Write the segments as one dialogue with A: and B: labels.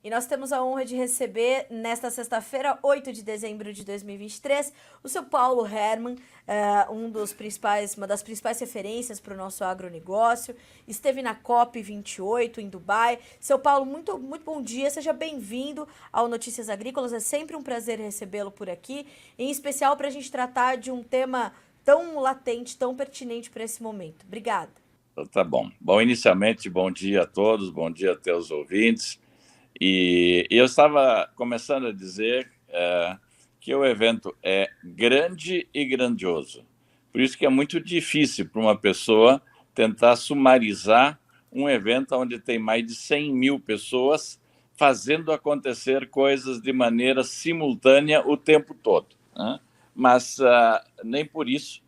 A: E nós temos a honra de receber, nesta sexta-feira, 8 de dezembro de 2023, o seu Paulo Hermann, uma das principais referências para o nosso agronegócio. Esteve na COP28 em Dubai. Seu Paulo, muito bom dia, seja bem-vindo ao Notícias Agrícolas. É sempre um prazer recebê-lo por aqui, em especial para a gente tratar de um tema tão latente, tão pertinente para esse momento. Obrigada.
B: Tá bom. Bom, inicialmente, bom dia a todos, bom dia a teus ouvintes. E eu estava começando a dizer que o evento é grande e grandioso. Por isso que é muito difícil para uma pessoa tentar sumarizar um evento onde tem mais de 100 mil pessoas fazendo acontecer coisas de maneira simultânea o tempo todo, né? Mas nem por isso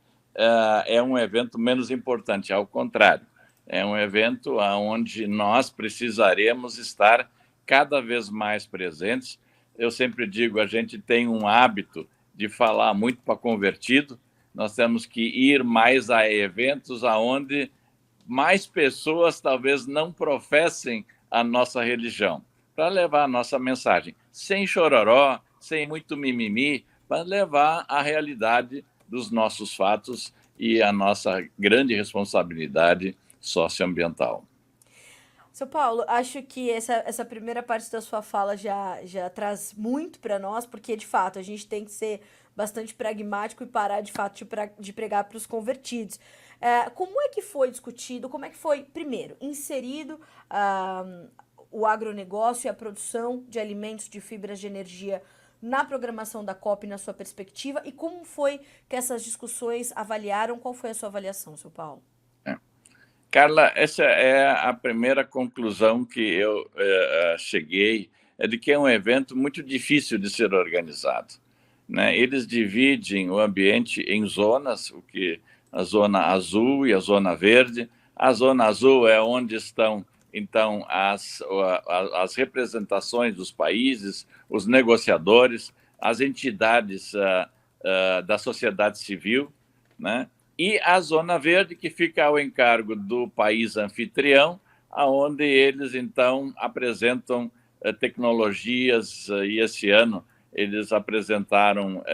B: é um evento menos importante, ao contrário. É um evento onde nós precisaremos estar cada vez mais presentes. Eu sempre digo, a gente tem um hábito de falar muito para convertido, nós temos que ir mais a eventos onde mais pessoas talvez não professem a nossa religião, para levar a nossa mensagem, sem chororó, sem muito mimimi, para levar a realidade dos nossos fatos e a nossa grande responsabilidade socioambiental.
A: Seu Paulo, acho que essa primeira parte da sua fala já traz muito para nós, porque de fato a gente tem que ser bastante pragmático e parar de fato de pregar para os convertidos. Como é que foi discutido, como é que foi, primeiro, inserido o agronegócio e a produção de alimentos de fibras de energia na programação da COP, na sua perspectiva, e como foi que essas discussões avaliaram, qual foi a sua avaliação, seu Paulo?
B: Carla, essa é a primeira conclusão que eu cheguei, é de que é um evento muito difícil de ser organizado, né? Eles dividem o ambiente em zonas, a zona azul e a zona verde. A zona azul é onde estão, então, as representações dos países, os negociadores, as entidades da sociedade civil, né? E a Zona Verde, que fica ao encargo do país anfitrião, onde eles, então, apresentam tecnologias, e esse ano eles apresentaram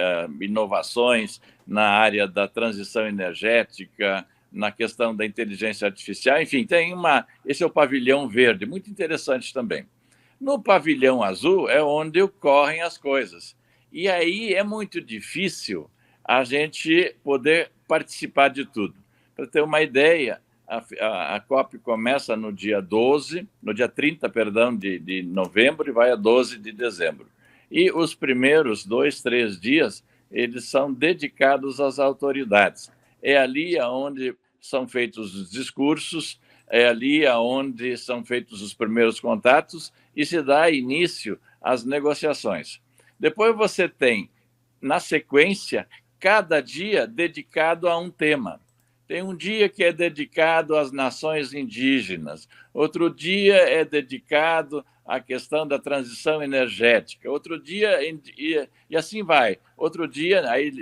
B: inovações na área da transição energética, na questão da inteligência artificial, enfim, esse é o pavilhão verde, muito interessante também. No pavilhão azul é onde ocorrem as coisas, e aí é muito difícil a gente poder participar de tudo. Para ter uma ideia, a COP começa no dia 30, de novembro, e vai a 12 de dezembro. E os primeiros 2, 3 dias, eles são dedicados às autoridades. É ali onde são feitos os discursos, é ali onde são feitos os primeiros contatos e se dá início às negociações. Depois você tem, na sequência, cada dia dedicado a um tema. Tem um dia que é dedicado às nações indígenas, outro dia é dedicado à questão da transição energética, outro dia, e assim vai. Outro dia, aí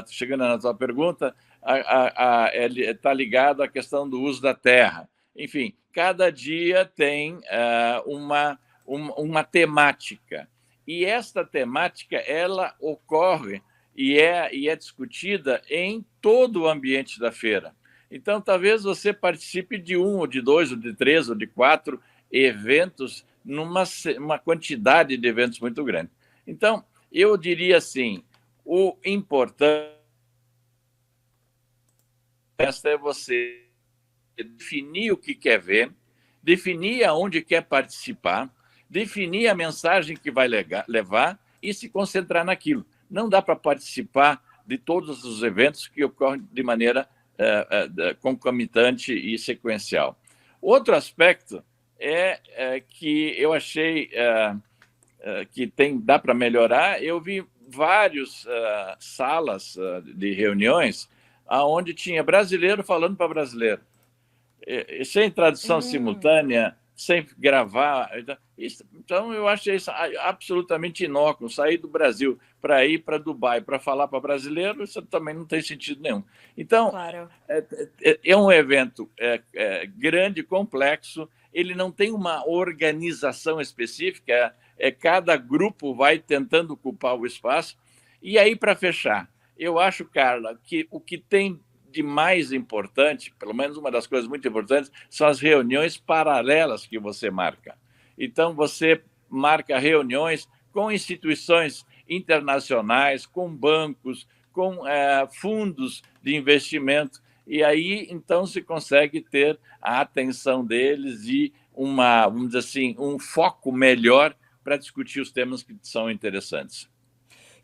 B: chegando na sua pergunta, está ligado à questão do uso da terra. Enfim, cada dia tem uma temática. E esta temática, ela ocorre e é discutida em todo o ambiente da feira. Então, talvez você participe de 1, ou de 2, ou de 3, ou de 4 eventos, numa quantidade de eventos muito grande. Então, eu diria assim, o importante é você definir o que quer ver, definir aonde quer participar, definir a mensagem que vai levar e se concentrar naquilo. Não dá para participar de todos os eventos que ocorrem de maneira concomitante e sequencial. Outro aspecto é que eu achei que dá para melhorar. Eu vi várias salas de reuniões onde tinha brasileiro falando para brasileiro, sem tradução simultânea, sem gravar. Então, eu achei isso absolutamente inócuo. Sair do Brasil para ir para Dubai para falar para brasileiro, isso também não tem sentido nenhum. Então,
A: Claro.
B: é um evento grande, complexo, ele não tem uma organização específica, cada grupo vai tentando ocupar o espaço. E aí, para fechar, eu acho, Carla, que o que tem de mais importante, pelo menos uma das coisas muito importantes, são as reuniões paralelas que você marca. Então, você marca reuniões com instituições internacionais, com bancos, com fundos de investimento, e aí, então, se consegue ter a atenção deles e vamos dizer assim, um foco melhor para discutir os temas que são interessantes.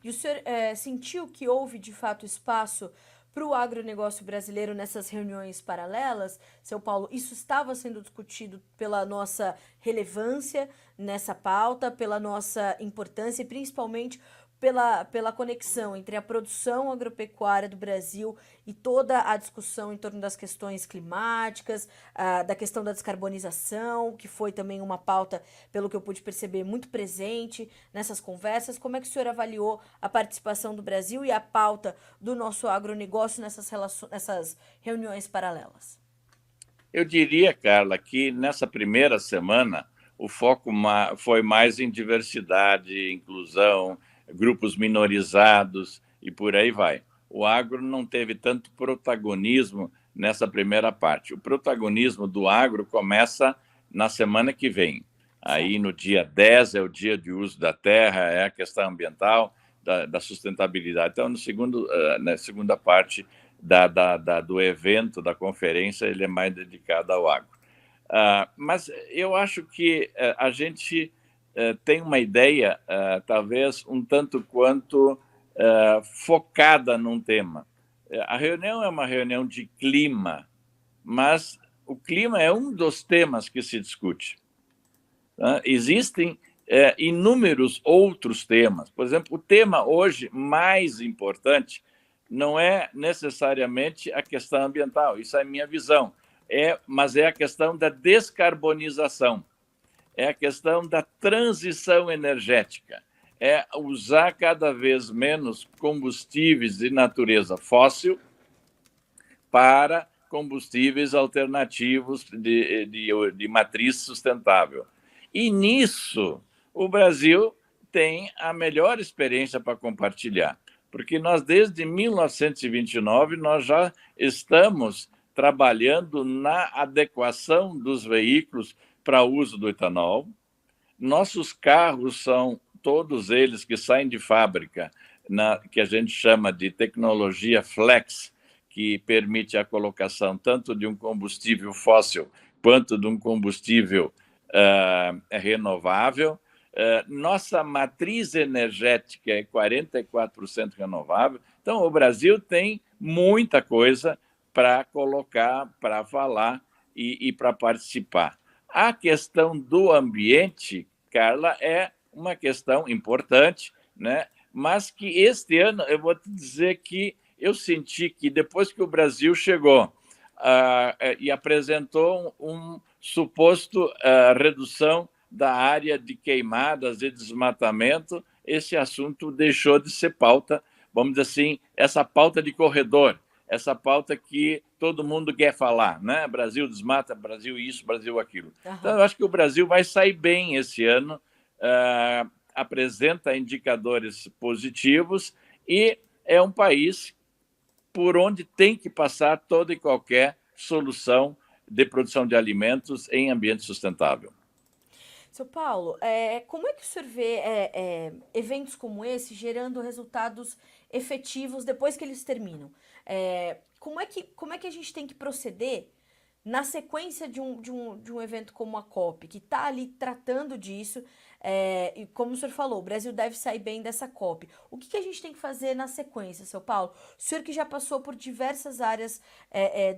A: E o senhor sentiu que houve, de fato, espaço para o agronegócio brasileiro nessas reuniões paralelas? Seu Paulo, isso estava sendo discutido pela nossa relevância nessa pauta, pela nossa importância e principalmente pela conexão entre a produção agropecuária do Brasil e toda a discussão em torno das questões climáticas, da questão da descarbonização, que foi também uma pauta, pelo que eu pude perceber, muito presente nessas conversas. Como é que o senhor avaliou a participação do Brasil e a pauta do nosso agronegócio nessas reuniões paralelas?
B: Eu diria, Carla, que nessa primeira semana o foco foi mais em diversidade, inclusão, grupos minorizados e por aí vai. O agro não teve tanto protagonismo nessa primeira parte. O protagonismo do agro começa na semana que vem. Aí, no dia 10, é o dia de uso da terra, é a questão ambiental, da sustentabilidade. Então, na segunda parte do evento, da conferência, ele é mais dedicado ao agro. Mas eu acho que a gente tem uma ideia, talvez, um tanto quanto focada num tema. A reunião é uma reunião de clima, mas o clima é um dos temas que se discute. Existem inúmeros outros temas. Por exemplo, o tema hoje mais importante não é necessariamente a questão ambiental, isso é a minha visão, mas é a questão da descarbonização, é a questão da transição energética, é usar cada vez menos combustíveis de natureza fóssil para combustíveis alternativos de matriz sustentável. E nisso, o Brasil tem a melhor experiência para compartilhar, porque nós, desde 1929, nós já estamos trabalhando na adequação dos veículos para uso do etanol. Nossos carros são todos eles que saem de fábrica, que a gente chama de tecnologia flex, que permite a colocação tanto de um combustível fóssil quanto de um combustível renovável. Nossa matriz energética é 44% renovável. Então, o Brasil tem muita coisa para colocar, para falar e para participar. A questão do ambiente, Carla, é uma questão importante, né? Mas que este ano, eu vou te dizer que eu senti que depois que o Brasil chegou e apresentou um suposto redução da área de queimadas e desmatamento, esse assunto deixou de ser pauta, vamos dizer assim, essa pauta de corredor, essa pauta que todo mundo quer falar, né? Brasil desmata, Brasil isso, Brasil aquilo. Uhum. Então, eu acho que o Brasil vai sair bem esse ano, apresenta indicadores positivos e é um país por onde tem que passar toda e qualquer solução de produção de alimentos em ambiente sustentável.
A: Seu Paulo, como é que o senhor vê eventos como esse gerando resultados efetivos depois que eles terminam? Como é que a gente tem que proceder na sequência de um evento como a COP, que está ali tratando disso, e como o senhor falou, o Brasil deve sair bem dessa COP. O que a gente tem que fazer na sequência, seu Paulo? O senhor que já passou por diversas áreas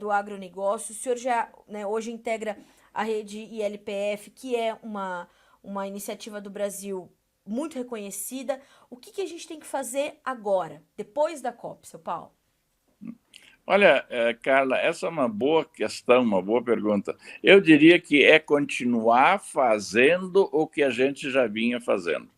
A: do agronegócio, o senhor já hoje integra a rede ILPF, que é uma iniciativa do Brasil muito reconhecida. O que a gente tem que fazer agora, depois da COP, seu Paulo?
B: Olha, Carla, essa é uma boa questão, uma boa pergunta. Eu diria que é continuar fazendo o que a gente já vinha fazendo.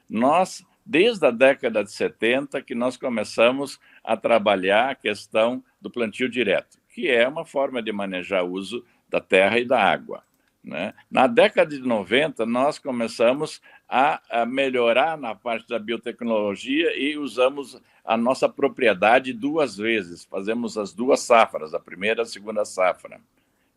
B: Nós, desde a década de 70, que nós começamos a trabalhar a questão do plantio direto, que é uma forma de manejar o uso da terra e da água. né? Na década de 90, nós começamos a melhorar na parte da biotecnologia e usamos a nossa propriedade 2 vezes. Fazemos as 2 safras, a primeira e a segunda safra,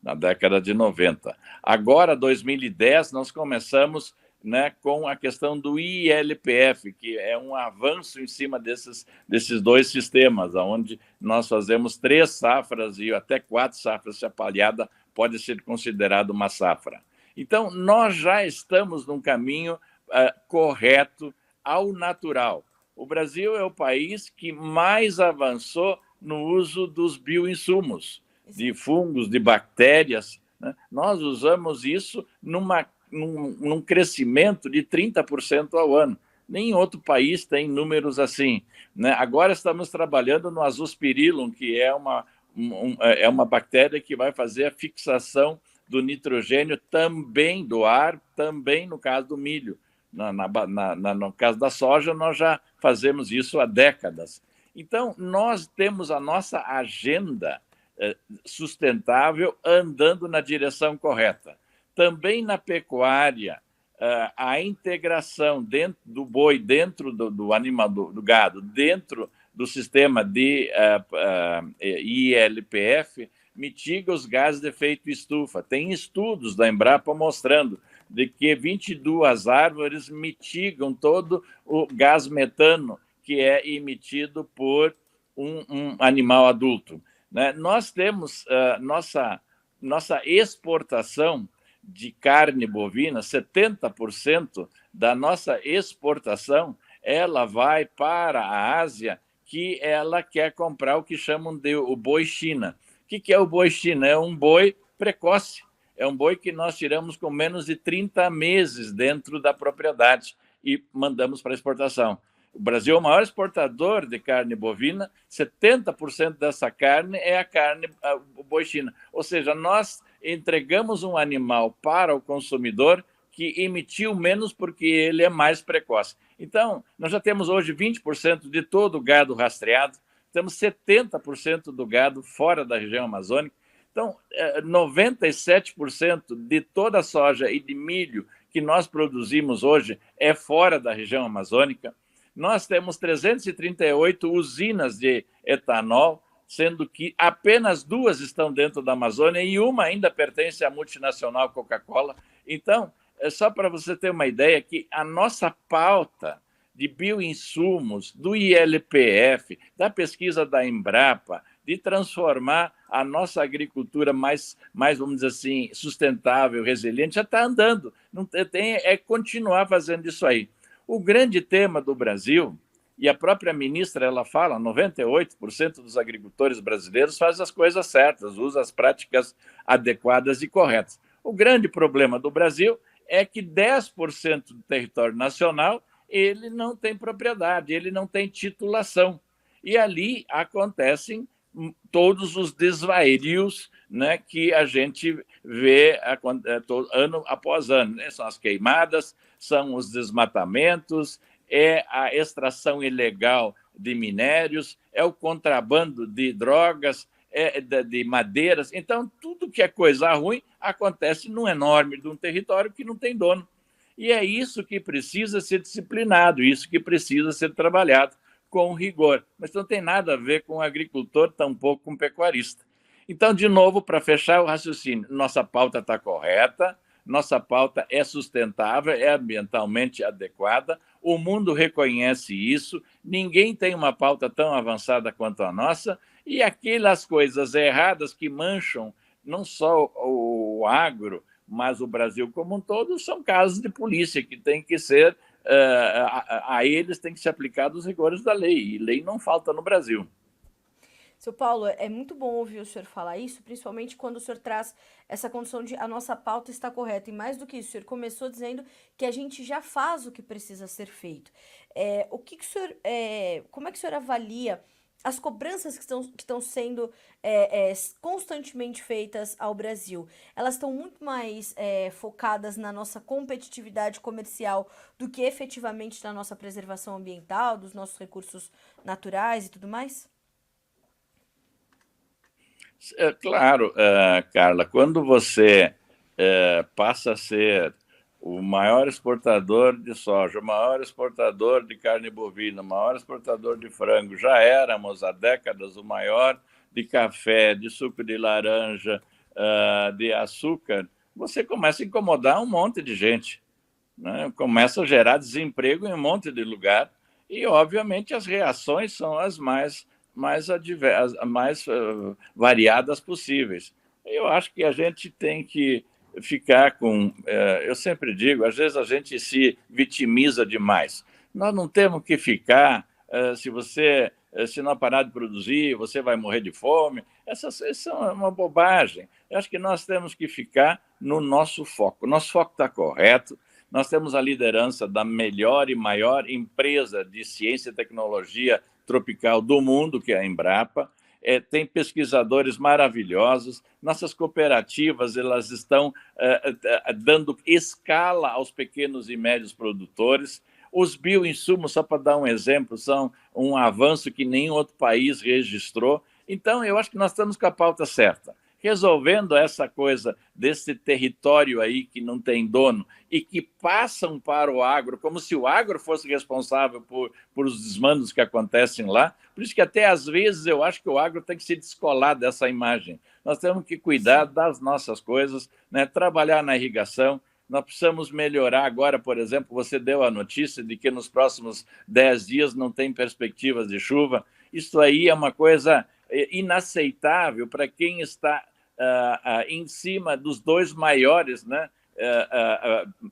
B: na década de 90. Agora, 2010, nós começamos, né, com a questão do ILPF, que é um avanço em cima desses 2 sistemas, onde nós fazemos 3 safras e até 4 safras, se a palhada pode ser considerada uma safra. Então, nós já estamos num caminho correto ao natural. O Brasil é o país que mais avançou no uso dos bioinsumos, de fungos, de bactérias, né? Nós usamos isso num crescimento de 30% ao ano. Nem outro país tem números assim, né? Agora estamos trabalhando no Azospirillum, que é uma bactéria que vai fazer a fixação do nitrogênio também do ar, também no caso do milho. No caso da soja, nós já fazemos isso há décadas. Então, nós temos a nossa agenda sustentável andando na direção correta. Também na pecuária, a integração dentro do boi, dentro do animal, do gado, dentro do sistema de ILPF, mitiga os gases de efeito estufa. Tem estudos da Embrapa mostrando de que 22 árvores mitigam todo o gás metano que é emitido por um animal adulto, né? Nós temos nossa exportação de carne bovina, 70% da nossa exportação, ela vai para a Ásia, que ela quer comprar o que chamam de o boi China. O que é o boi China? É um boi precoce, é um boi que nós tiramos com menos de 30 meses dentro da propriedade e mandamos para exportação. O Brasil é o maior exportador de carne bovina, 70% dessa carne é o boi China. Ou seja, nós entregamos um animal para o consumidor que emitiu menos porque ele é mais precoce. Então, nós já temos hoje 20% de todo o gado rastreado, temos 70% do gado fora da região amazônica. Então, 97% de toda a soja e de milho que nós produzimos hoje é fora da região amazônica. Nós temos 338 usinas de etanol, sendo que apenas 2 estão dentro da Amazônia e uma ainda pertence à multinacional Coca-Cola. Então, é só para você ter uma ideia que a nossa pauta de bioinsumos, do ILPF, da pesquisa da Embrapa, de transformar a nossa agricultura mais, vamos dizer assim, sustentável, resiliente, já está andando. Não é continuar fazendo isso aí. O grande tema do Brasil, e a própria ministra ela fala, 98% dos agricultores brasileiros fazem as coisas certas, usam as práticas adequadas e corretas. O grande problema do Brasil é que 10% do território nacional ele não tem propriedade, ele não tem titulação. E ali acontecem todos os desvarios, né, que a gente vê ano após ano, né? São as queimadas, são os desmatamentos, é a extração ilegal de minérios, é o contrabando de drogas, de madeiras. Então, tudo que é coisa ruim acontece num enorme de um território que não tem dono. E é isso que precisa ser disciplinado, isso que precisa ser trabalhado com rigor. Mas não tem nada a ver com agricultor, tampouco com pecuarista. Então, de novo, para fechar o raciocínio, nossa pauta está correta, nossa pauta é sustentável, é ambientalmente adequada, o mundo reconhece isso, ninguém tem uma pauta tão avançada quanto a nossa, e aquelas coisas erradas que mancham não só o agro, mas o Brasil como um todo, são casos de polícia que tem que ser, a eles tem que ser aplicados os rigores da lei, e lei não falta no Brasil.
A: Seu Paulo, é muito bom ouvir o senhor falar isso, principalmente quando o senhor traz essa condição de a nossa pauta está correta. E mais do que isso, o senhor começou dizendo que a gente já faz o que precisa ser feito. Como é que o senhor avalia as cobranças que estão sendo constantemente feitas ao Brasil? Elas estão muito mais focadas na nossa competitividade comercial do que efetivamente na nossa preservação ambiental, dos nossos recursos naturais e tudo mais?
B: Claro, Carla, quando você passa a ser o maior exportador de soja, o maior exportador de carne bovina, o maior exportador de frango. Já éramos há décadas o maior de café, de suco de laranja, de açúcar. Você começa a incomodar um monte de gente, né? Começa a gerar desemprego em um monte de lugar e, obviamente, as reações são as mais variadas possíveis. Eu acho que a gente tem que ficar com... eu sempre digo, às vezes a gente se vitimiza demais. Nós não temos que ficar... se não parar de produzir, você vai morrer de fome. Isso é uma bobagem. Eu acho que nós temos que ficar no nosso foco. O nosso foco está correto. Nós temos a liderança da melhor e maior empresa de ciência e tecnologia tropical do mundo, que é a Embrapa. Tem pesquisadores maravilhosos, nossas cooperativas elas estão dando escala aos pequenos e médios produtores. Os bioinsumos, só para dar um exemplo, são um avanço que nenhum outro país registrou. Então, eu acho que nós estamos com a pauta certa. Resolvendo essa coisa desse território aí que não tem dono e que passam para o agro, como se o agro fosse responsável por os desmandos que acontecem lá. Por isso que até às vezes eu acho que o agro tem que se descolar dessa imagem. Nós temos que cuidar das nossas coisas, né? Trabalhar na irrigação. Nós precisamos melhorar agora, por exemplo, você deu a notícia de que nos próximos 10 dias não tem perspectivas de chuva. Isso aí é uma coisa inaceitável para quem está em cima dos dois maiores, né,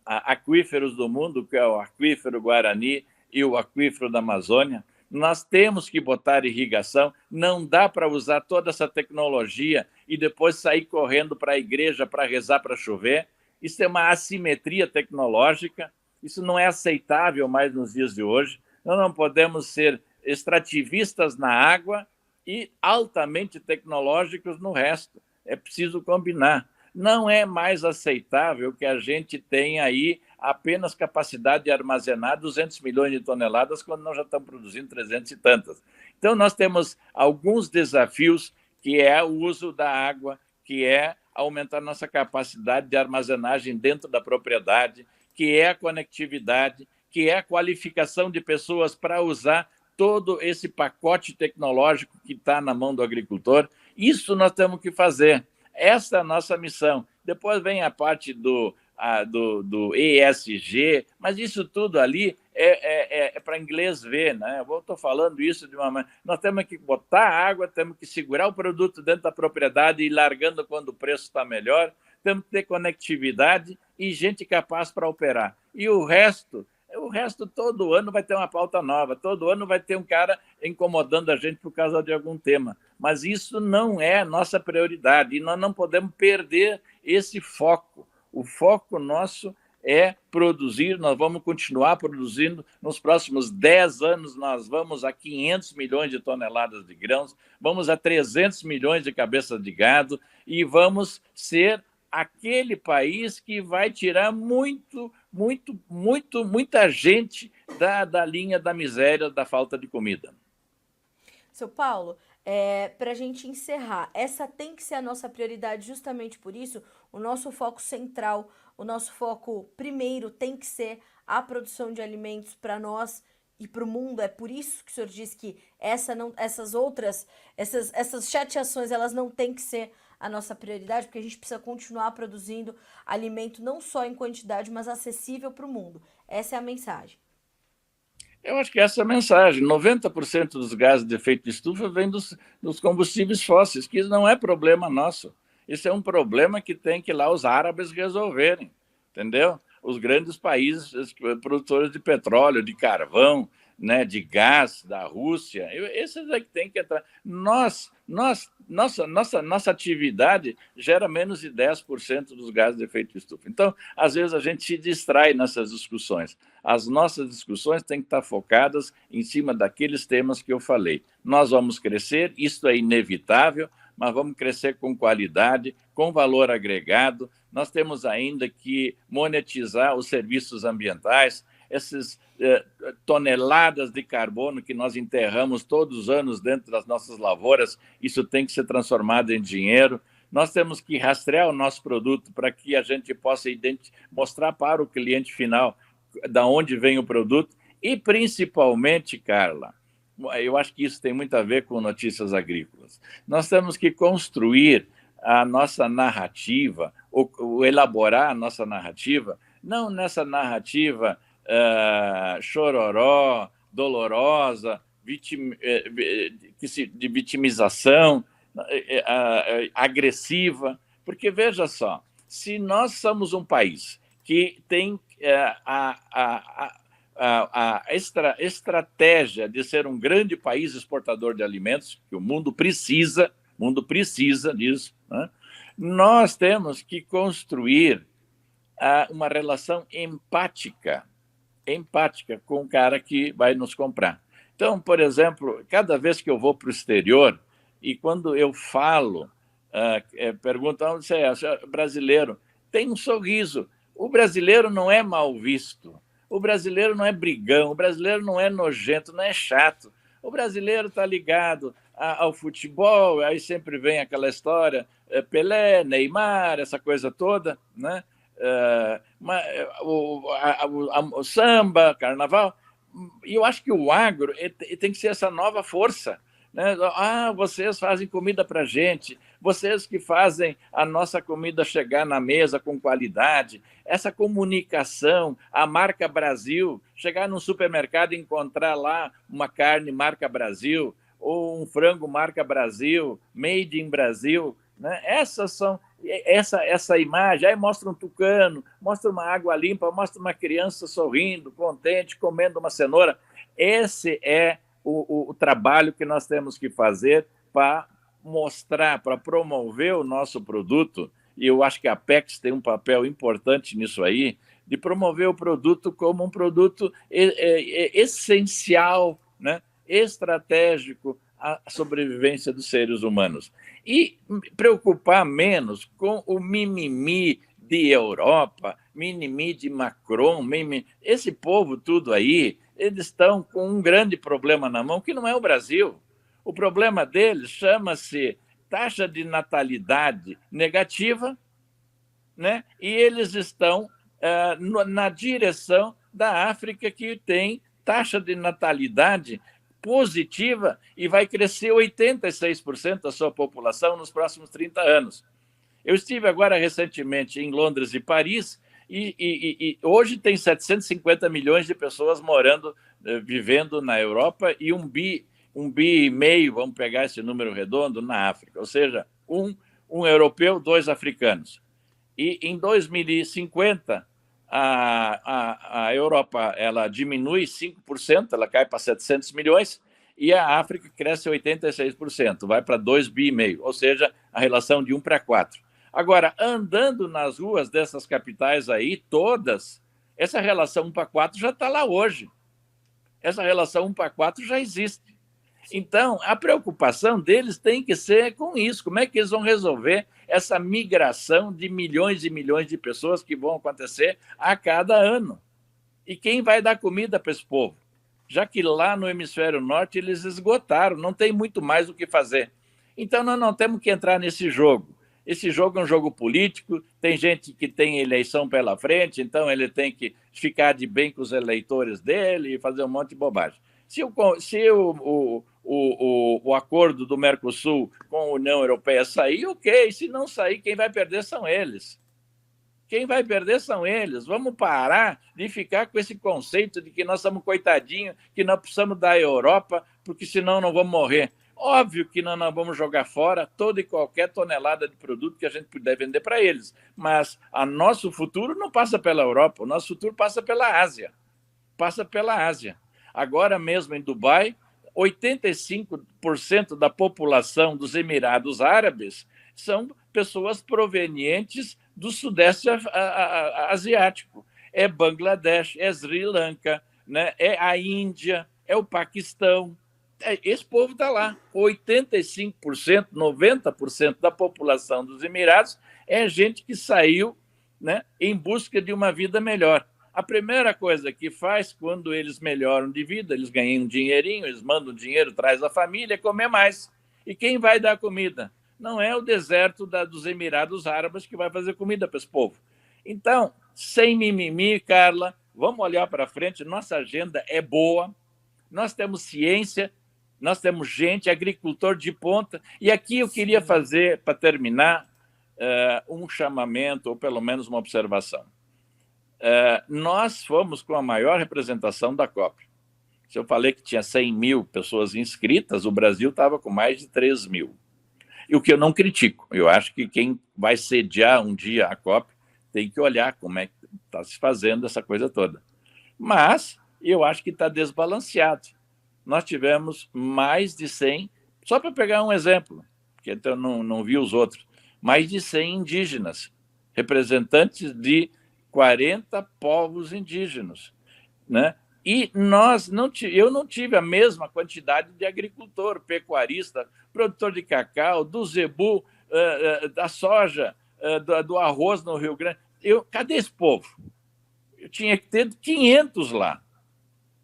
B: aquíferos do mundo, que é o aquífero Guarani e o aquífero da Amazônia. Nós temos que botar irrigação, não dá para usar toda essa tecnologia e depois sair correndo para a igreja para rezar para chover. Isso é uma assimetria tecnológica, isso não é aceitável mais nos dias de hoje. Nós não podemos ser extrativistas na água e altamente tecnológicos no resto. É preciso combinar. Não é mais aceitável que a gente tenha aí apenas capacidade de armazenar 200 milhões de toneladas, quando nós já estamos produzindo 300 e tantas. Então, nós temos alguns desafios, que é o uso da água, que é aumentar nossa capacidade de armazenagem dentro da propriedade, que é a conectividade, que é a qualificação de pessoas para usar todo esse pacote tecnológico que está na mão do agricultor. Isso nós temos que fazer. Essa é a nossa missão. Depois vem a parte do ESG, mas isso tudo ali é para inglês ver, né? Eu estou falando isso de uma maneira... Nós temos que botar água, temos que segurar o produto dentro da propriedade e ir largando quando o preço está melhor, temos que ter conectividade e gente capaz para operar. E o resto, todo ano vai ter uma pauta nova, todo ano vai ter um cara incomodando a gente por causa de algum tema. Mas isso não é a nossa prioridade e nós não podemos perder esse foco. O foco nosso é produzir, nós vamos continuar produzindo. Nos próximos 10 anos, nós vamos a 500 milhões de toneladas de grãos, vamos a 300 milhões de cabeças de gado e vamos ser aquele país que vai tirar muita gente da linha da miséria, da falta de comida.
A: Seu Paulo, para a gente encerrar, essa tem que ser a nossa prioridade justamente por isso. O nosso foco central, o nosso foco primeiro tem que ser a produção de alimentos para nós e para o mundo. É por isso que o senhor diz que essas chateações, elas não têm que ser a nossa prioridade, porque a gente precisa continuar produzindo alimento não só em quantidade, mas acessível para o mundo. Essa é a mensagem.
B: Eu acho que essa é a mensagem. 90% dos gases de efeito de estufa vem dos combustíveis fósseis, que não é problema nosso. Isso é um problema que tem que ir lá os árabes resolverem, entendeu? Os grandes países produtores de petróleo, de carvão, né, de gás, da Rússia, esses é que tem que entrar. Nossa atividade gera menos de 10% dos gases de efeito de estufa. Então, às vezes, a gente se distrai nessas discussões. As nossas discussões têm que estar focadas em cima daqueles temas que eu falei. Nós vamos crescer, isso é inevitável, mas vamos crescer com qualidade, com valor agregado. Nós temos ainda que monetizar os serviços ambientais, essas toneladas de carbono que nós enterramos todos os anos dentro das nossas lavouras, isso tem que ser transformado em dinheiro. nós temos que rastrear o nosso produto para que a gente possa mostrar para o cliente final da onde vem o produto e, principalmente, Carla, eu acho que isso tem muito a ver com notícias agrícolas. Nós temos que construir a nossa narrativa, ou elaborar a nossa narrativa, não nessa narrativa chororó, dolorosa, de vitimização, agressiva, porque, veja só, se nós somos um país que tem a estratégia de ser um grande país exportador de alimentos, que o mundo precisa disso, né? Nós temos que construir uma relação empática com o cara que vai nos comprar. Então, por exemplo, cada vez que eu vou para o exterior, e quando eu falo, perguntam onde você é, brasileiro, tem um sorriso. O brasileiro não é mal visto, o brasileiro não é brigão, o brasileiro não é nojento, não é chato. O brasileiro está ligado ao futebol, aí sempre vem aquela história, Pelé, Neymar, essa coisa toda, né? O samba, carnaval, e eu acho que o agro tem que ser essa nova força, né? Vocês fazem comida para a gente, vocês que fazem a nossa comida chegar na mesa com qualidade, essa comunicação, a marca Brasil, chegar num supermercado e encontrar lá uma carne marca Brasil, ou um frango marca Brasil, made in Brasil, né? Essa imagem, aí mostra um tucano, mostra uma água limpa, mostra uma criança sorrindo, contente, comendo uma cenoura. Esse é o trabalho que nós temos que fazer para mostrar, para promover o nosso produto, e eu acho que a Apex tem um papel importante nisso aí, de promover o produto como um produto essencial, né? Estratégico à sobrevivência dos seres humanos. E preocupar menos com o mimimi de Europa, mimimi de Macron, esse povo tudo aí, eles estão com um grande problema na mão, que não é o Brasil. O problema deles chama-se taxa de natalidade negativa, né? E eles estão na direção da África, que tem taxa de natalidade positiva e vai crescer 86% da sua população nos próximos 30 anos. Eu estive agora recentemente em Londres e Paris e hoje tem 750 milhões de pessoas morando, vivendo na Europa e 1,5 bi, vamos pegar esse número redondo, na África, ou seja, um europeu, 2 africanos. E em 2050, a Europa ela diminui 5%, ela cai para 700 milhões, e a África cresce 86%, vai para 2,5 bi, ou seja, a relação de 1 para 4. Agora, andando nas ruas dessas capitais aí, todas, essa relação 1 para 4 já está lá hoje. Essa relação 1 para 4 já existe. Então, a preocupação deles tem que ser com isso. Como é que eles vão resolver essa migração de milhões e milhões de pessoas que vão acontecer a cada ano? E quem vai dar comida para esse povo? Já que lá no hemisfério norte eles esgotaram, não tem muito mais o que fazer. Então, nós não temos que entrar nesse jogo. Esse jogo é um jogo político, tem gente que tem eleição pela frente, então ele tem que ficar de bem com os eleitores dele e fazer um monte de bobagem. Se o acordo do Mercosul com a União Europeia sair, ok. Se não sair, quem vai perder são eles. Quem vai perder são eles. Vamos parar de ficar com esse conceito de que nós somos coitadinhos, que nós precisamos da Europa, porque senão não vamos morrer. Óbvio que nós não vamos jogar fora toda e qualquer tonelada de produto que a gente puder vender para eles, mas o nosso futuro não passa pela Europa, o nosso futuro passa pela Ásia. Passa pela Ásia. Agora mesmo em Dubai, 85% da população dos Emirados Árabes são pessoas provenientes do Sudeste Asiático. É Bangladesh, é Sri Lanka, né? É a Índia, é o Paquistão. Esse povo está lá. 85%, 90% da população dos Emirados é gente que saiu, né, em busca de uma vida melhor. A primeira coisa que faz quando eles melhoram de vida, eles ganham um dinheirinho, eles mandam dinheiro, traz a família, é comer mais. E quem vai dar comida? não é o deserto dos Emirados Árabes que vai fazer comida para esse povo. Então, sem mimimi, Carla, vamos olhar para frente, nossa agenda é boa, nós temos ciência, nós temos gente, agricultor de ponta, e aqui eu queria fazer, para terminar, um chamamento, ou pelo menos uma observação. Nós fomos com a maior representação da COP. Se eu falei que tinha 100 mil pessoas inscritas, o Brasil estava com mais de 3 mil. E o que eu não critico, eu acho que quem vai sediar um dia a COP tem que olhar como é que está se fazendo essa coisa toda. Mas eu acho que está desbalanceado. Nós tivemos mais de 100, só para pegar um exemplo, porque eu não vi os outros, mais de 100 indígenas, representantes de 40 povos indígenas, né? E eu não tive a mesma quantidade de agricultor, pecuarista, produtor de cacau, do zebu, da soja, do arroz no Rio Grande. Cadê esse povo? Eu tinha que ter 500 lá,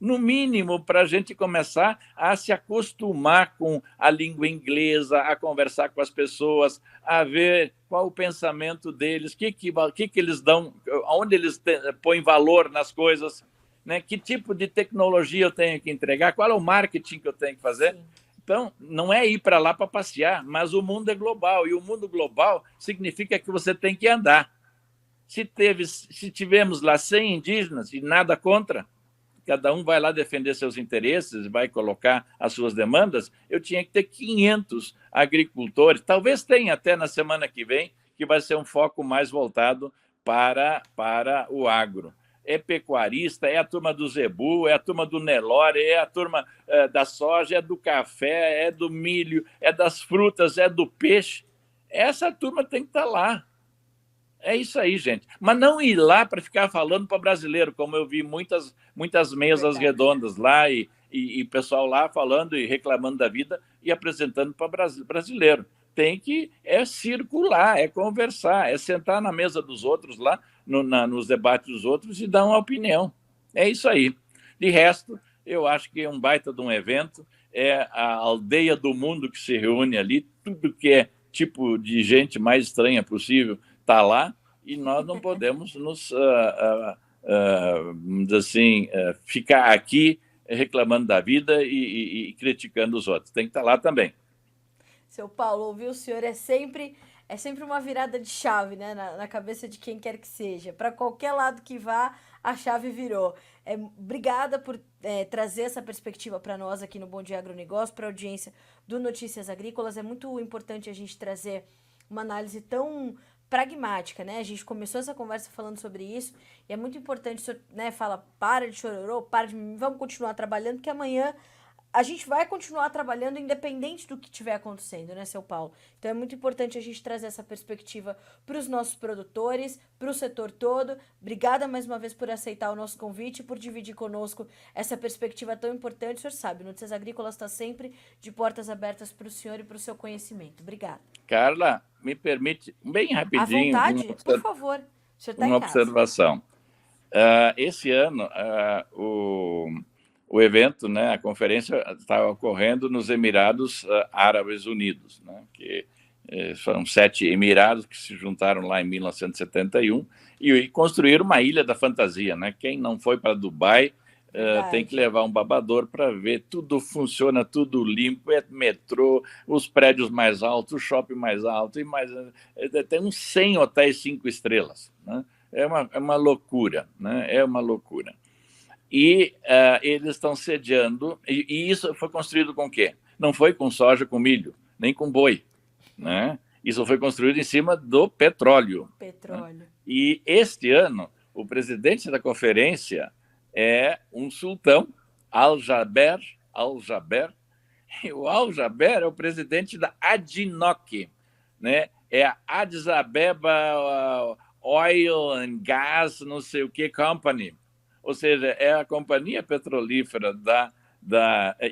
B: no mínimo, para a gente começar a se acostumar com a língua inglesa, a conversar com as pessoas, a ver qual o pensamento deles, o que eles dão, onde eles põem valor nas coisas, né? Que tipo de tecnologia eu tenho que entregar, qual é o marketing que eu tenho que fazer. Sim. Então, não é ir para lá para passear, mas o mundo é global, e o mundo global significa que você tem que andar. Se tivemos lá 100 indígenas e nada contra, cada um vai lá defender seus interesses, vai colocar as suas demandas, eu tinha que ter 500 agricultores, talvez tenha até na semana que vem, que vai ser um foco mais voltado para o agro. É pecuarista, é a turma do zebu, é a turma do Nelore, é a turma da soja, é do café, é do milho, é das frutas, é do peixe. Essa turma tem que estar lá. É isso aí, gente. Mas não ir lá para ficar falando para brasileiro, como eu vi muitas mesas redondas lá e pessoal lá falando e reclamando da vida e apresentando para brasileiro. Tem que circular, é conversar, é sentar na mesa dos outros lá, nos debates dos outros e dar uma opinião. É isso aí. De resto, eu acho que é um baita de um evento, é a aldeia do mundo que se reúne ali, tudo que é tipo de gente mais estranha possível está lá, e nós não podemos ficar aqui reclamando da vida e criticando os outros. Tem que estar lá também.
A: Seu Paulo, ouvir o senhor é sempre uma virada de chave, né, na cabeça de quem quer que seja. Para qualquer lado que vá, a chave virou. Obrigada por trazer essa perspectiva para nós aqui no Bom Dia Agronegócio, para a audiência do Notícias Agrícolas. É muito importante a gente trazer uma análise tão pragmática, né? A gente começou essa conversa falando sobre isso e é muito importante, o senhor, né, fala, para de chororô, vamos continuar trabalhando, porque amanhã a gente vai continuar trabalhando independente do que estiver acontecendo, né, seu Paulo? Então é muito importante a gente trazer essa perspectiva para os nossos produtores, para o setor todo. Obrigada mais uma vez por aceitar o nosso convite e por dividir conosco essa perspectiva tão importante. O senhor sabe, o Notícias Agrícolas está sempre de portas abertas para o senhor e para o seu conhecimento. Obrigada.
B: Carla, me permite, bem rapidinho...
A: À vontade, por favor. O senhor está em casa.
B: Uma observação. Esse ano, o evento, né, a conferência está ocorrendo nos Emirados Árabes Unidos, né, que foram 7 emirados que se juntaram lá em 1971 e construíram uma ilha da fantasia, né? Quem não foi para Dubai tem que levar um babador para ver, tudo funciona, tudo limpo, é metrô, os prédios mais altos, o shopping mais alto, tem uns 100 hotéis 5 estrelas, né? É uma loucura, né? É uma loucura. E eles estão sediando, e isso foi construído com o quê? Não foi com soja, com milho, nem com boi, né? Isso foi construído em cima do petróleo. Né? E este ano, o presidente da conferência é um sultão, Al-Jaber, e o Al-Jaber é o presidente da ADNOC, né? É a Addis Ababa Oil and Gas, não sei o que, Company. Ou seja, é a companhia petrolífera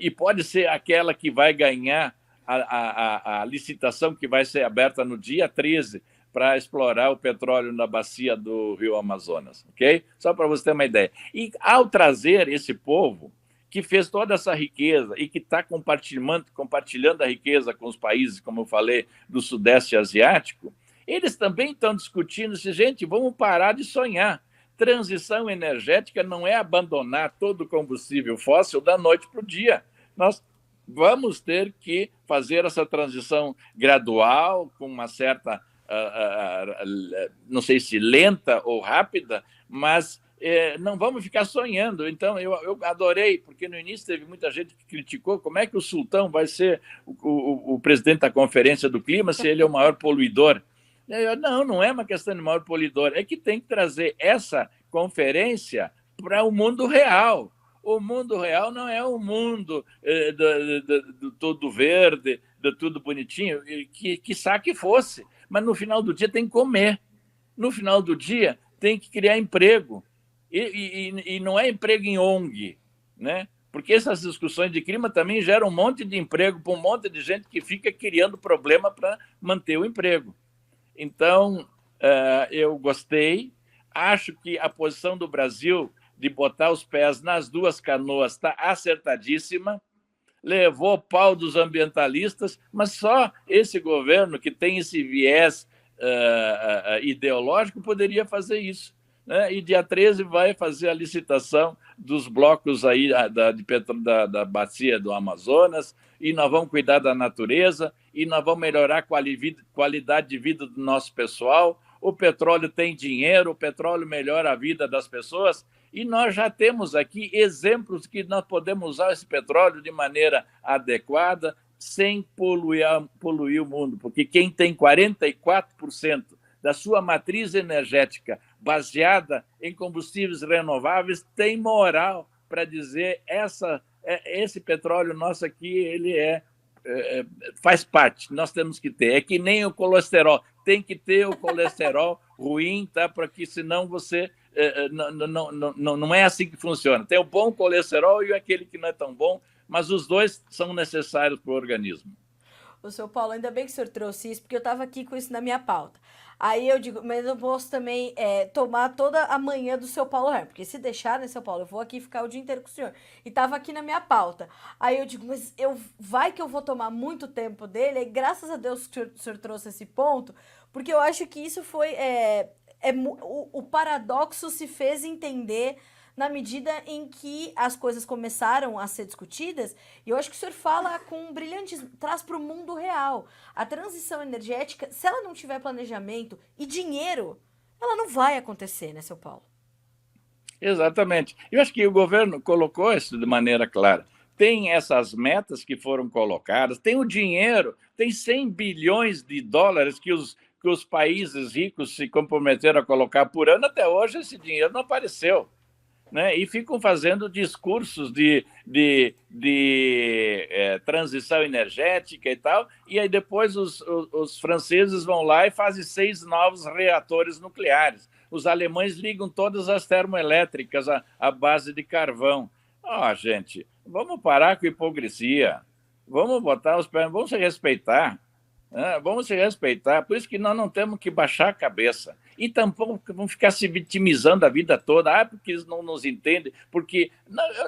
B: e pode ser aquela que vai ganhar a licitação que vai ser aberta no dia 13 para explorar o petróleo na bacia do Rio Amazonas, ok? Só para você ter uma ideia. E ao trazer esse povo, que fez toda essa riqueza e que está compartilhando a riqueza com os países, como eu falei, do Sudeste Asiático, eles também estão discutindo se, gente, vamos parar de sonhar. Transição energética não é abandonar todo o combustível fóssil da noite para o dia. Nós vamos ter que fazer essa transição gradual, com uma certa, não sei se lenta ou rápida, mas não vamos ficar sonhando. Então, eu adorei, porque no início teve muita gente que criticou como é que o sultão vai ser o presidente da Conferência do Clima se ele é o maior poluidor. Não é uma questão de maior poluidor, é que tem que trazer essa conferência para o mundo real. O mundo real não é o mundo do todo verde, do tudo bonitinho, quiçá que fosse, mas no final do dia tem que comer. No final do dia tem que criar emprego. E não é emprego em ONG, né? Porque essas discussões de clima também geram um monte de emprego para um monte de gente que fica criando problema para manter o emprego. Então, eu gostei, acho que a posição do Brasil de botar os pés nas duas canoas está acertadíssima, levou pau dos ambientalistas, mas só esse governo que tem esse viés ideológico poderia fazer isso. Né? E dia 13 vai fazer a licitação dos blocos aí da bacia do Amazonas, e nós vamos cuidar da natureza, e nós vamos melhorar a qualidade de vida do nosso pessoal. O petróleo tem dinheiro, o petróleo melhora a vida das pessoas, e nós já temos aqui exemplos que nós podemos usar esse petróleo de maneira adequada, sem poluir o mundo, porque quem tem 44% da sua matriz energética baseada em combustíveis renováveis tem moral para dizer esse petróleo nosso aqui, ele faz parte, nós temos que ter. É que nem o colesterol, tem que ter o colesterol ruim, tá? Para que senão você não é assim que funciona. Tem o bom colesterol e aquele que não é tão bom, mas os dois são necessários para o organismo.
A: O seu Paulo, ainda bem que o senhor trouxe isso, porque eu estava aqui com isso na minha pauta. Aí eu digo, mas eu posso também tomar toda a manhã do seu Paulo Herr, porque se deixar, né, seu Paulo, eu vou aqui ficar o dia inteiro com o senhor. E tava aqui na minha pauta. Aí eu digo, mas vai que eu vou tomar muito tempo dele, e graças a Deus que o senhor trouxe esse ponto, porque eu acho que isso foi... o paradoxo se fez entender na medida em que as coisas começaram a ser discutidas, e eu acho que o senhor fala com um brilhantismo, traz para o mundo real. A transição energética, se ela não tiver planejamento e dinheiro, ela não vai acontecer, né, seu Paulo?
B: Exatamente. Eu acho que o governo colocou isso de maneira clara. Tem essas metas que foram colocadas, tem o dinheiro, tem 100 bilhões de dólares que os países ricos se comprometeram a colocar por ano. Até hoje esse dinheiro não apareceu. Né? E ficam fazendo discursos de transição energética e tal, e aí depois os franceses vão lá e fazem 6 novos reatores nucleares. Os alemães ligam todas as termoelétricas à base de carvão. Gente, vamos parar com a hipocrisia, vamos botar os pés, vamos se respeitar. Vamos se respeitar, por isso que nós não temos que baixar a cabeça. E tampouco vamos ficar se vitimizando a vida toda, porque eles não nos entendem, porque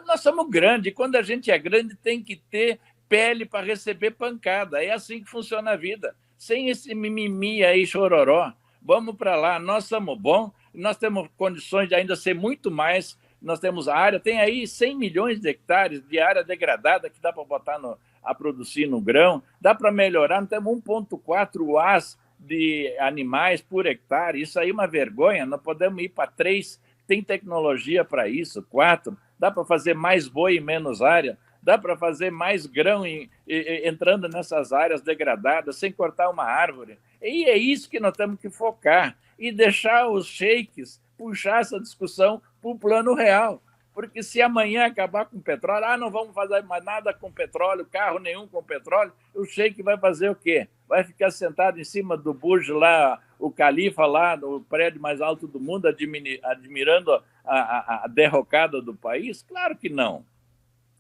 B: nós somos grandes, e quando a gente é grande tem que ter pele para receber pancada. É assim que funciona a vida, sem esse mimimi aí, chororó. Vamos para lá, nós somos bons, nós temos condições de ainda ser muito mais, nós temos área, tem aí 100 milhões de hectares de área degradada que dá para botar a produzir no grão, dá para melhorar, nós temos 1,4 AS de animais por hectare, isso aí é uma vergonha, nós podemos ir para 3, tem tecnologia para isso, 4, dá para fazer mais boi em menos área, dá para fazer mais grão entrando nessas áreas degradadas, sem cortar uma árvore. E é isso que nós temos que focar, e deixar os sheiks puxar essa discussão para o plano real. Porque se amanhã acabar com o petróleo, não vamos fazer mais nada com petróleo, carro nenhum com petróleo, o sheik vai fazer o quê? Vai ficar sentado em cima do Burj lá, o califa lá, no prédio mais alto do mundo, admirando a derrocada do país? Claro que não.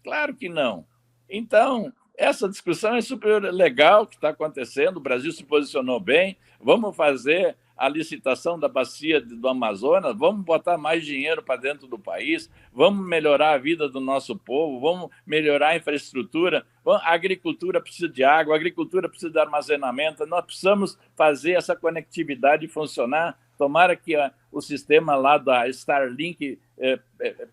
B: Claro que não. Então, essa discussão é super legal que está acontecendo, o Brasil se posicionou bem, vamos fazer a licitação da bacia do Amazonas, vamos botar mais dinheiro para dentro do país, vamos melhorar a vida do nosso povo, vamos melhorar a infraestrutura, a agricultura precisa de água, a agricultura precisa de armazenamento, nós precisamos fazer essa conectividade funcionar. Tomara que o sistema lá da Starlink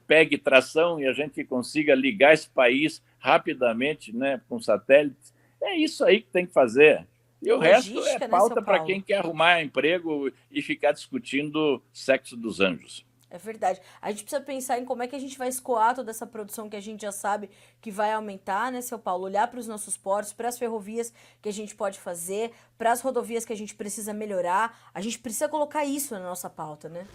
B: pegue tração e a gente consiga ligar esse país rapidamente, né, com satélites. É isso aí que tem que fazer. E o resto é pauta, né, para quem quer arrumar emprego e ficar discutindo sexo dos anjos.
A: É verdade. A gente precisa pensar em como é que a gente vai escoar toda essa produção que a gente já sabe que vai aumentar, né, seu Paulo? Olhar para os nossos portos, para as ferrovias que a gente pode fazer, para as rodovias que a gente precisa melhorar. A gente precisa colocar isso na nossa pauta, né?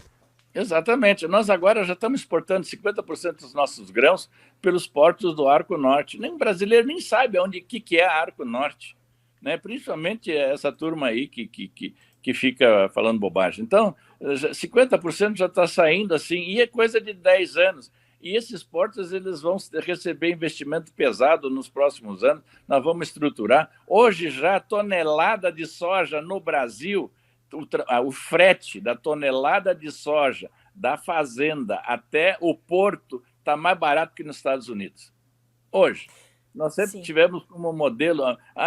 B: Exatamente. Nós agora já estamos exportando 50% dos nossos grãos pelos portos do Arco Norte. Nem o brasileiro nem sabe o que é Arco Norte, né? Principalmente essa turma aí que fica falando bobagem. Então, 50% já está saindo assim, e é coisa de 10 anos. E esses portos eles vão receber investimento pesado nos próximos anos, nós vamos estruturar. Hoje já tonelada de soja no Brasil, o frete da tonelada de soja da fazenda até o porto está mais barato que nos Estados Unidos. Hoje. Nós sempre tivemos como modelo,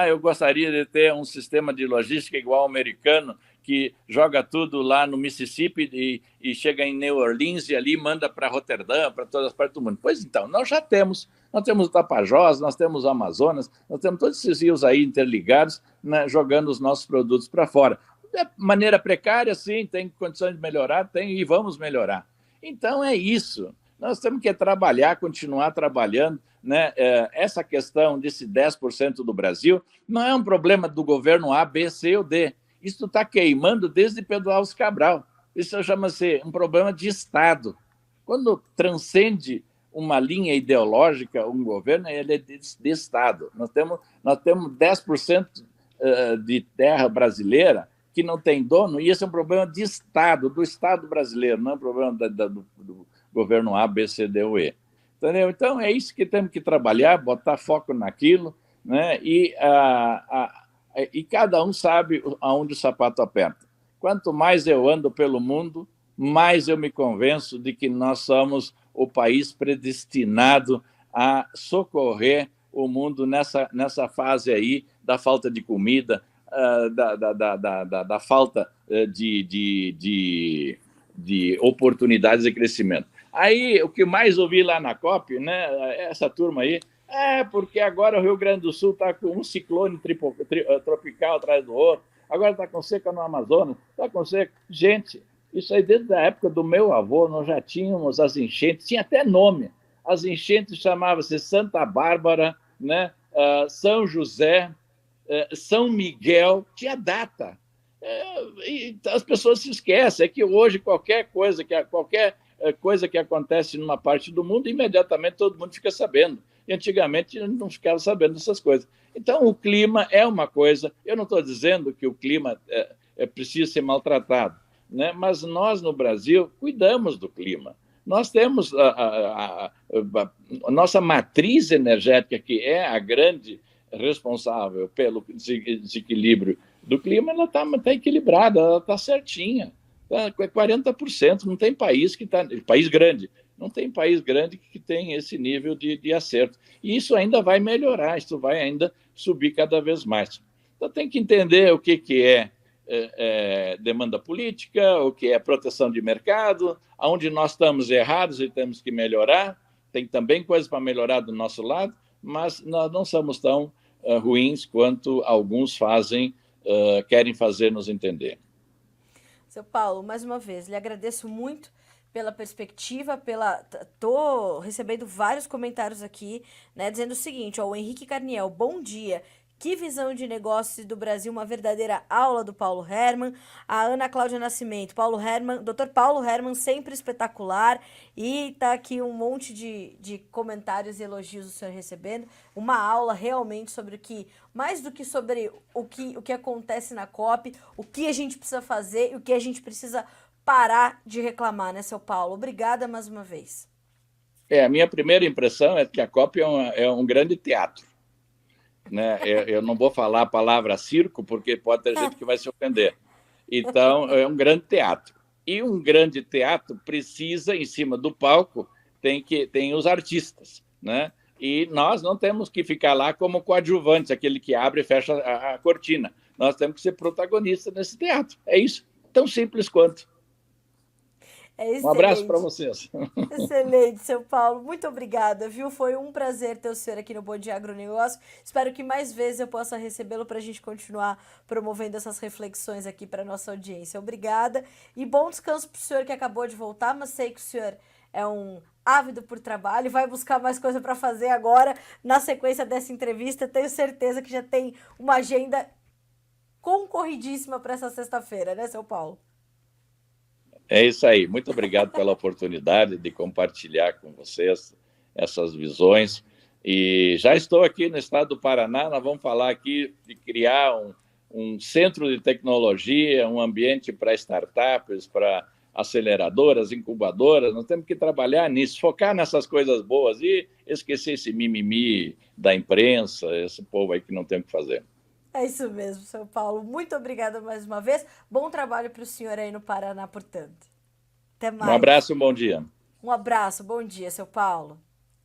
B: eu gostaria de ter um sistema de logística igual ao americano, que joga tudo lá no Mississippi e chega em New Orleans e ali manda para Roterdã, para todas as partes do mundo. Pois então, nós já temos. Nós temos o Tapajós, nós temos o Amazonas, nós temos todos esses rios aí interligados, né, jogando os nossos produtos para fora. De maneira precária, sim, tem condições de melhorar, tem e vamos melhorar. Então, é isso. Nós temos que trabalhar, continuar trabalhando, né? Essa questão desse 10% do Brasil não é um problema do governo A, B, C ou D. Isso está queimando desde Pedro Álvares Cabral. Isso chama-se um problema de Estado. Quando transcende uma linha ideológica, um governo, ele é de Estado. Nós temos 10% de terra brasileira que não tem dono, e esse é um problema de Estado, do Estado brasileiro, não é um problema do governo A, B, C, D ou E. Entendeu? Então, é isso que temos que trabalhar, botar foco naquilo, né? E cada um sabe aonde o sapato aperta. Quanto mais eu ando pelo mundo, mais eu me convenço de que nós somos o país predestinado a socorrer o mundo nessa fase aí da falta de comida, da falta de oportunidades de crescimento. Aí, o que mais ouvi lá na COP, né, essa turma aí, porque agora o Rio Grande do Sul está com um ciclone tropical atrás do outro, agora está com seca no Amazonas, está com seca. Gente, isso aí desde a época do meu avô, nós já tínhamos as enchentes, tinha até nome. As enchentes chamavam-se Santa Bárbara, né, São José, São Miguel, tinha data. E as pessoas se esquecem, é que hoje qualquer coisa que acontece numa parte do mundo, imediatamente todo mundo fica sabendo. E antigamente não ficava sabendo dessas coisas. Então, o clima é uma coisa, eu não estou dizendo que o clima precisa ser maltratado, né? Mas nós, no Brasil, cuidamos do clima. Nós temos a nossa matriz energética, que é a grande responsável pelo desequilíbrio do clima, ela está equilibrada, ela está certinha. É 40%, não tem país que está... País grande, não tem país grande que tem esse nível de acerto. E isso ainda vai melhorar, isso vai ainda subir cada vez mais. Então tem que entender o que é demanda política, o que é proteção de mercado, onde nós estamos errados e temos que melhorar. Tem também coisas para melhorar do nosso lado, mas nós não somos tão ruins quanto alguns querem fazer nos entender.
A: Seu Paulo, mais uma vez, lhe agradeço muito pela perspectiva, Tô recebendo vários comentários aqui, né, dizendo o seguinte, ó, o Henrique Carniel, bom dia. Que visão de negócios do Brasil, uma verdadeira aula do Paulo Hermann. A Ana Cláudia Nascimento, Dr. Paulo Hermann, sempre espetacular. E tá aqui um monte de comentários e elogios do senhor recebendo. Uma aula realmente sobre mais do que sobre o que acontece na COP, o que a gente precisa fazer e o que a gente precisa parar de reclamar, né, seu Paulo? Obrigada mais uma vez.
B: A minha primeira impressão é que a COP é um grande teatro. Né? Eu não vou falar a palavra circo, porque pode ter gente que vai se ofender. Então, é um grande teatro. E um grande teatro precisa, em cima do palco, tem os artistas, né? E nós não temos que ficar lá como coadjuvantes, aquele que abre e fecha a cortina. Nós temos que ser protagonistas nesse teatro. É isso. Tão simples quanto.
A: É
B: Um abraço para
A: excelente.
B: vocês.
A: Excelente, seu Paulo. Muito obrigada, viu? Foi um prazer ter o senhor aqui no Bom Dia Agronegócio. Espero que mais vezes eu possa recebê-lo para a gente continuar promovendo essas reflexões aqui para nossa audiência. Obrigada e bom descanso para o senhor que acabou de voltar, mas sei que o senhor é um ávido por trabalho e vai buscar mais coisa para fazer agora na sequência dessa entrevista. Tenho certeza que já tem uma agenda concorridíssima para essa sexta-feira, né, seu Paulo?
B: É isso aí. Muito obrigado pela oportunidade de compartilhar com vocês essas visões. E já estou aqui no estado do Paraná, nós vamos falar aqui de criar um centro de tecnologia, um ambiente para startups, para aceleradoras, incubadoras. Nós temos que trabalhar nisso, focar nessas coisas boas e esquecer esse mimimi da imprensa, esse povo aí que não tem o que fazer.
A: É isso mesmo, seu Paulo. Muito obrigada mais uma vez. Bom trabalho para o senhor aí no Paraná, portanto. Até
B: Um
A: mais.
B: abraço e um bom dia.
A: Um abraço, bom dia, seu Paulo.